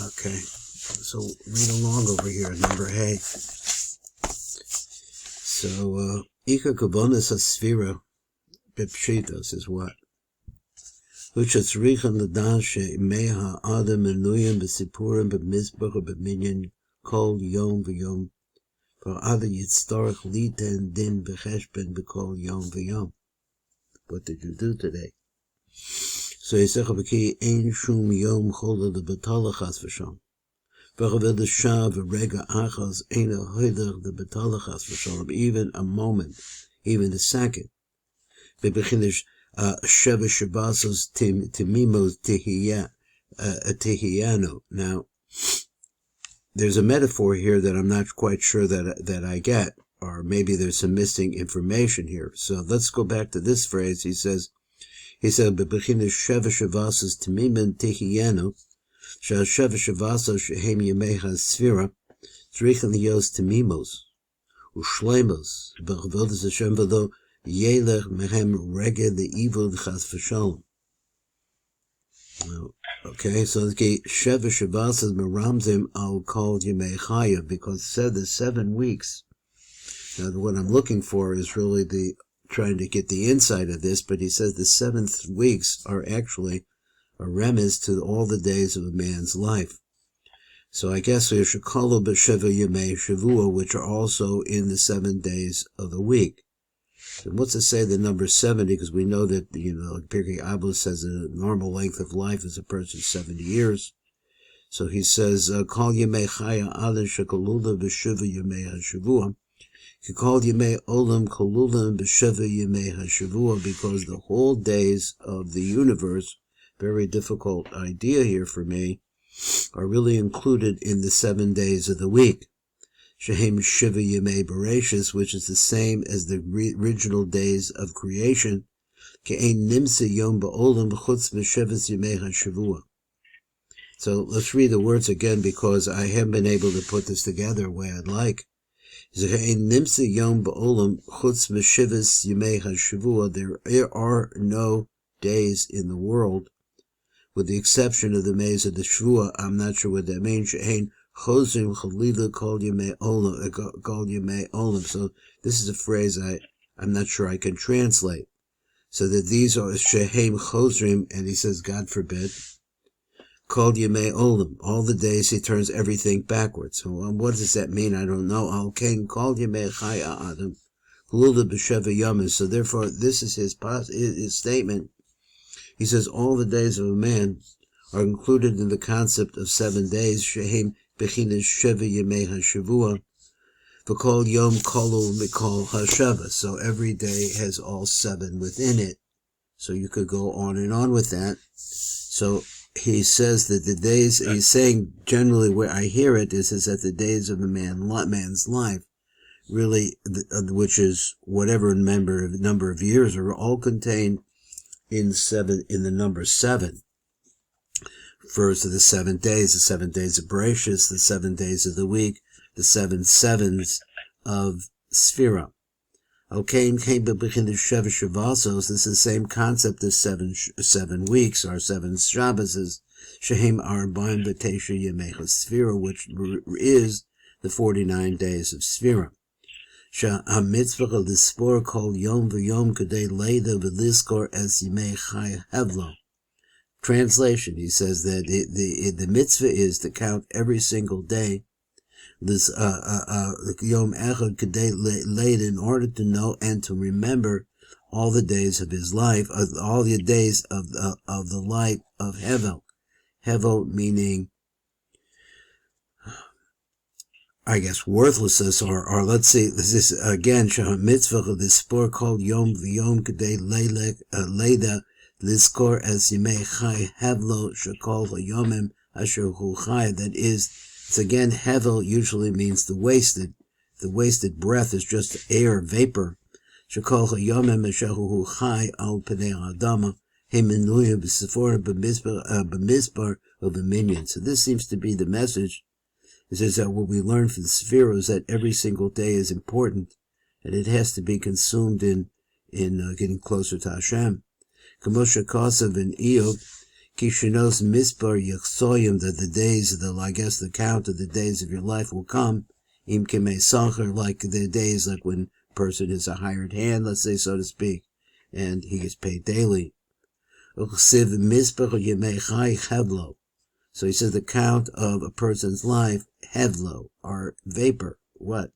Okay, so read along over here, number Hey. So, Ika Kabonis HaSefira B'Pshitos is what? U'Shatzrichen L'dan She'imei Ha'adam Menuyim B'Sipurim B'Mizbach B'Minyan Kol Yom V'Yom V'Ada Yitztorach Liten Din B'Cheshben B'Kol Yom V'Yom. What did you do today? So Yisech B'Ki Ein Shum Yom Chola L'Betala Chas V'Shom. V'Chavel L'Shav V'Rega Achas Ein Ha'Hoidach L'Betala Chas V'Shalom. Even a moment, even a second. B'Bechinish Sheva Shabbasos Timimos Tehiyano. Now, there's a metaphor here that I'm not quite sure that I get, or maybe there's some missing information here. So let's go back to this phrase. He said, B'Bechinish Sheva Shabbasos Timimon Tehiyano. Sheva Shabbasos Shehem Yemei HaSefira Tzrichen Liyos Timimos U'Shleimos B'Chavodas Hashem V'Lo Yelech Mehem Reged the evil Chas V'Shalom. Okay, so the Sheva Shabbasos Meramzim Al Kol Yemei Chaya, because it said the 7 weeks. Now, what I'm looking for is really trying to get the insight of this, but he says the 7th weeks are actually a remiss to all the days of a man's life. So I guess we should call it B'Sheva Yemei Shavua, which are also in the 7 days of the week. And what's to say the number 70? Because we know that, Pirkei Avos says the normal length of life is a person's 70 years. So he says, Kol Yemei Chaya Adon Shekalula B'Sheva Yemei HaShavua. Kol Yemei Olam Kalula B'Sheva Yemei HaShavua, because the whole days of the universe, very difficult idea here for me, are really included in the 7 days of the week. Shehem Shiva Yemei Bereshis, which is the same as the original days of creation. Ke'ein Nimsa Yom Ba'olam Chutz B'Shevas Yemei HaShavua. So let's read the words again, because I haven't been able to put this together the way I'd like. Ke'ein Nimsa Yom Ba'olam Chutz B'Shevas Yemei HaShavua. There are no days in the world, with the exception of the days of the Shavua. I'm not sure what that means. She'ein Chozrim Chalila Kol Yemei Olam. So this is a phrase I'm not sure I can translate. So that these are Shehem Chozrim, and he says, God forbid, Kol Yemei Olam. All the days he turns everything backwards. So what does that mean? I don't know. Al Kain Kol Yemei Chaya Adam Chalula B'Sheva Yamin. So therefore, this is his statement. He says all the days of a man are included in the concept of 7 days. Shehem B'chinas Sheva Yemei HaShavua, V'kol Yom Kolu Mikol HaSheva. So every day has all 7 within it. So you could go on and on with that. So he says that the days, he's saying generally where I hear it is that the days of a man's life, really, which is whatever number of years, are all contained in the number 7. Refers to the 7 days, the 7 days of Bereshis, the 7 days of the week, the 7 sevens of Sefirah. Okay, this is the same concept as 7 weeks, or 7 Shabbos, Shehem Arba'im B'Tesha Yemei HaSefirah, which is the 49 days of Sefirah. Mitzvah L'Spor Kol Yom V'Yom Kedei Leida V'Lizkor Es Yemei Chai Hevlo. Translation, he says that the mitzvah is to count every single day, this Yom Echad Kedei Leida, in order to know and to remember all the days of his life, all the days of the life of Hevel. Hevel meaning, I guess, worthlessness, or let's see, this is again, Shah Mitzvah of the sport called Yom V'Yom Kedei Leida Lizkor as Yemei Chai Hevlo Shekol HaYomim Asher Hu Chai. That is, it's again, Hevel usually means the wasted breath is just air, vapor. Shekol HaYomim Asher Hu Chai Al Pnei Adama Hemenuya B'Sephora B'Mizbar of the Minyan. So this seems to be the message. It says that what we learn from the Sephirah is that every single day is important, and it has to be consumed in getting closer to Hashem. Kamosha Kosav and Iyov, Kishinos mispar yachsoyim, that the days, I guess the count of the days of your life will come. Im kemei sacher, like the days, like when a person is a hired hand, let's say, so to speak, and he gets paid daily. Uchsiv mispar yemei chai hevlo. So he says the count of a person's life, hevlo, or vapor. What?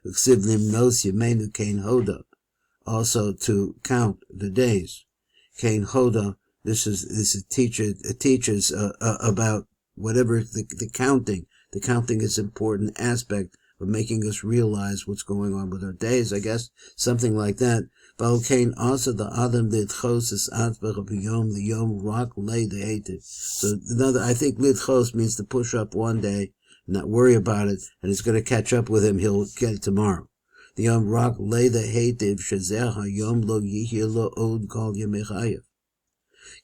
Uchsiv limnos yemenu kein hoda. Also to count the days. Kein hoda. This teaches about whatever the counting. The counting is an important aspect of making us realize what's going on with our days. I guess something like that. Valkein also the adam lidchos is atbach of yom the yom rock lay the hated. So I think lidchos means to push up one day, not worry about it, and it's going to catch up with him. He'll get it tomorrow. The yom rock lay the hated shazeh hayom lo yihir lo od kol yemechayev.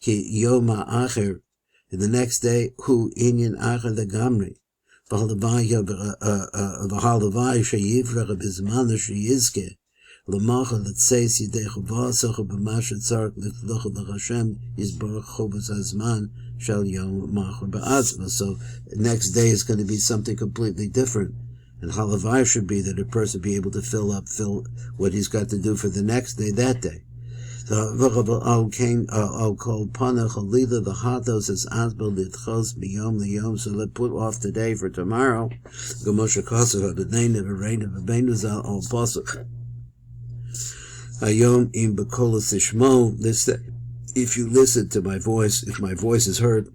Ki yom ha'acher, the next day, hu inyan acher the gamri. V'halavai sheyivrach b'zman sheyizke. L'macha l'tzeis yidei chavasach b'mashet tzarek l'tlocha l'Hashem yizbarach chobas hazman shel yom machar ba'atzma. So next day is going to be something completely different. And halavai should be that a person be able to fill what he's got to do for the next day, that day. So I'll call Pana Chalila the Hatos as Asbel Litchos Biyom the Yom. So let's put off today for tomorrow. Gomosha Kosov the name of a rain of a Benuzal al Pasuk. Hayom im Bekolas Ishmo. This if you listen to my voice, if my voice is heard.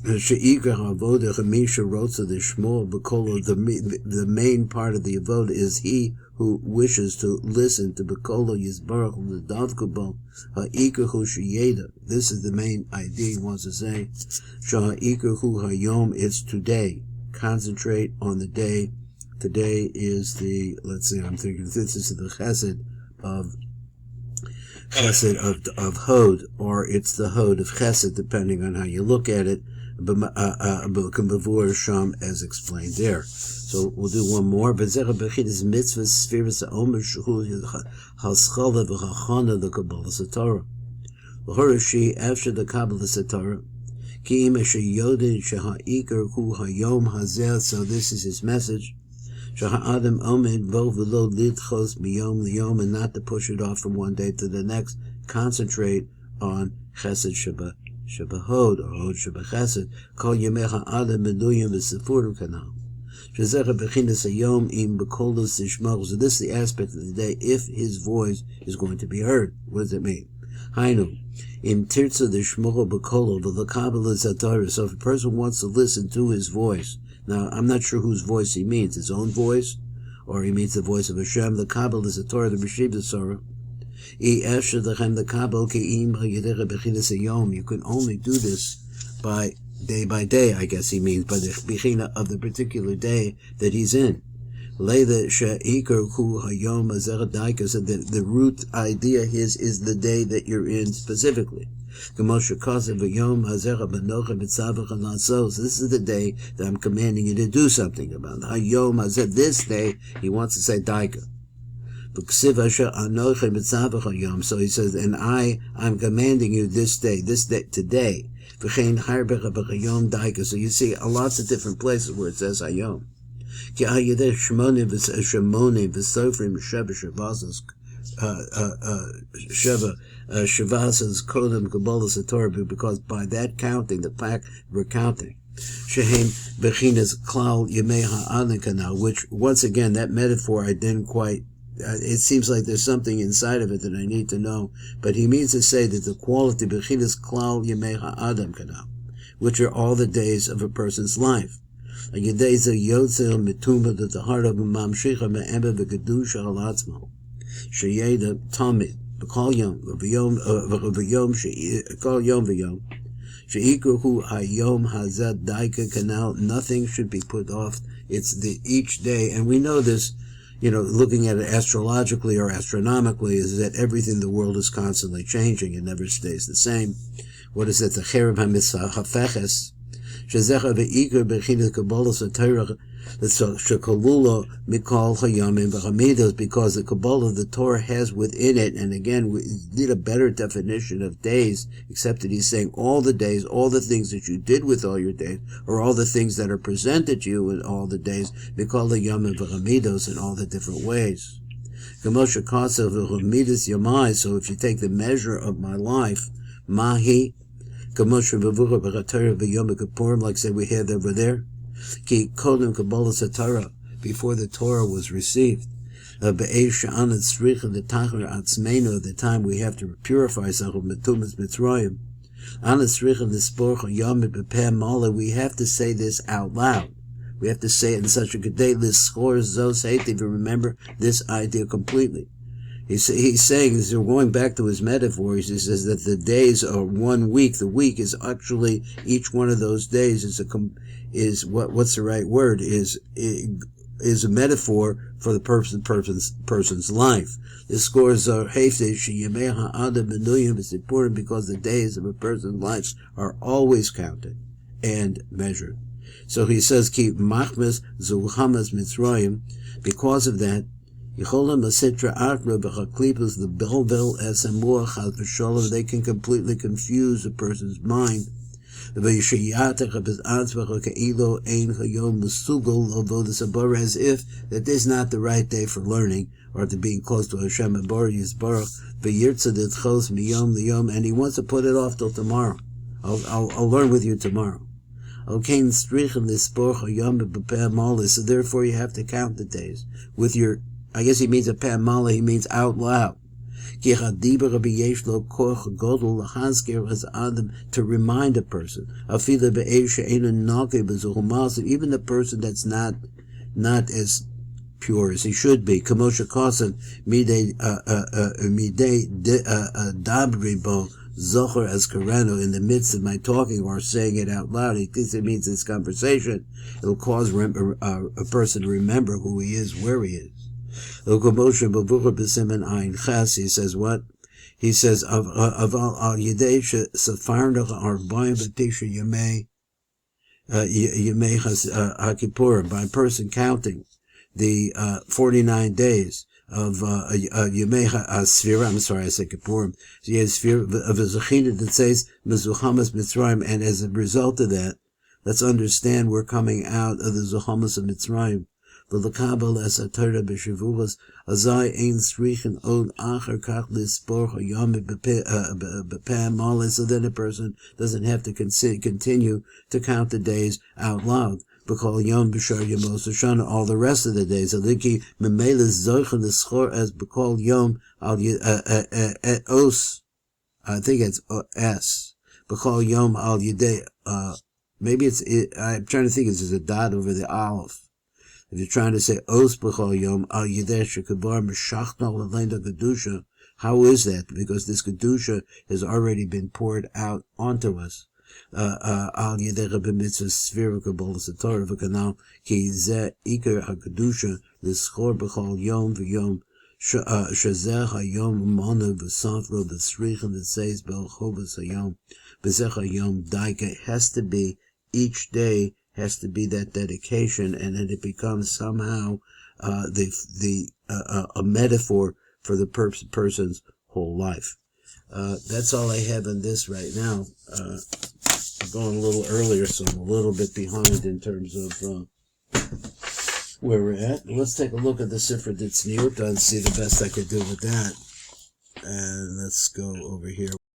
Sheikah Avoda Chamisha Rotza the Shmo Bekolo. The main part of the avoda is he who wishes to listen to Bekolo Yizbarach L'Davkubo Ha'ikar Hu Sheyeda. This is the main idea he wants to say. Sha'ikar Hu Hayom. It's today. Concentrate on the day. Today is the. Let's see. I'm thinking this is the Chesed of Hod, or it's the Hod of Chesed, depending on how you look at it. As explained there. So we'll do one more. After the Kabbalah Satorah. So this is his message. And not to push it off from one day to the next. Concentrate on Chesed Shabbat or Hod Shabbat Chesed. Kol Yemecha Adam Menuyim v'Sefirat Kanal. Shezecha Bechinas Hayom Im Bekolos Tishmach. So this is the aspect of the day if his voice is going to be heard. What does it mean? Hainu Im Tirtza Dishmocho Bekolo v'Lakabbalah Satorah. So if a person wants to listen to his voice, now I'm not sure whose voice he means, his own voice, or he means the voice of Hashem. The Kabbalah Satorah, the B'Shiv Torah. You can only do this by day, I guess he means, by the bechina of the particular day that he's in. So the root idea is the day that you're in specifically. So this is the day that I'm commanding you to do something about. This day, he wants to say daika. So he says, and I'm commanding you this day, today. So you see lots of different places where it says hayom. Because by that counting, the fact we're counting, which once again, that metaphor I didn't quite. It seems like there's something inside of it that I need to know, but he means to say that the quality bechinas klal yemei ha'adam kanal, which are all the days of a person's life. And days of yotzel mituma, that the heart of a mamshicha me'ember v'kedusha halatzmo sheyeda tamid v'kol yom v'yom kol yom v'yom sheikru hayom hazad daika kanal. Nothing should be put off. It's each day, and we know this. Looking at it astrologically or astronomically, is that everything in the world is constantly changing. It never stays the same. What is it? The cherem hamitzvah hafeches Shezecha ve'ikar b'chinas Kabbalah Satorah shekolula mikol hayamim v'chamidos, because the Kabbalah of the Torah has within it, and again, we need a better definition of days, except that he's saying all the days, all the things that you did with all your days, or all the things that are presented to you in all the days, mikol hayamim v'chamidos, in all the different ways. Kamosha Kasav v'chamidos yamai, so if you take the measure of my life, mahi, kamosha v'vucha b'chatara v'yom kippurim, like say we had over there, Ki kodem Kabbalah Satara, before the Torah was received. Be'esh she'anat tzricha l'tachar atzmeinu, at the time we have to purify ourselves metumas mitzrayim. Anat tzricha l'sporcha yamid b'peh mala, we have to say this out loud. We have to say it in such a good day, l'schor zos heitiv, remember this idea completely. He's saying, as we're going back to his metaphors, he says that the days are 1 week. The week is actually, each one of those days is what's the right word? Is a metaphor for the person's life. The scores are it's important because the days of a person's life are always counted and measured. So he says, keep machmas zuhamas mitzrayim, because of that, they can completely confuse a person's mind. As if that is not the right day for learning, or to being close to Hashem, and he wants to put it off till tomorrow. I'll learn with you tomorrow. So therefore you have to count the days with your, I guess he means a pamala, he means out loud. To remind a person, even the person that's not as pure as he should be. Zocher as Kareno, in the midst of my talking or saying it out loud, he thinks it means this conversation. It'll cause a person to remember who he is, where he is. He says what? He says, by a person counting the 49 days of Yemei Asfira, I'm sorry, I said Kippurim. So he has Sfira of a Zechina that says Mezuchamas Mitzrayim, and as a result of that, let's understand we're coming out of the Zuchamas of Mitzrayim. V'lekabel es haTorah b'shavuos azai ein tzrichen od acher kach lispor hayom b'peh mala. So then a person doesn't have to continue to count the days out loud. B'kol yom b'shar yemos Hoshana, all the rest of the days. Aliki memeles zoichen l'schor as b'kol yom al os. I think it's s. B'kol yom al yedei. Maybe I'm trying to think. There's a dot over the aleph. If you're trying to say os b'chol yom al yedei shekabar meshachna l'lein kedusha, how is that? Because this kedusha has already been poured out onto us. Al yedei b'mitzvah sfira kabbalah satorah v'kanal ki zeh iker hakedusha l'schor b'chol yom v'yom shazeh hayom monu v'safro v'srichen v'seis b'chobas hayom v'zeh hayom daika. Has to be each day. Has to be that dedication, and then it becomes somehow a metaphor for the person's whole life. That's all I have in this right now. I'm going a little earlier, so I'm a little bit behind in terms of where we're at. Let's take a look at the SEFIRAT Tzniut and see the best I could do with that. And let's go over here.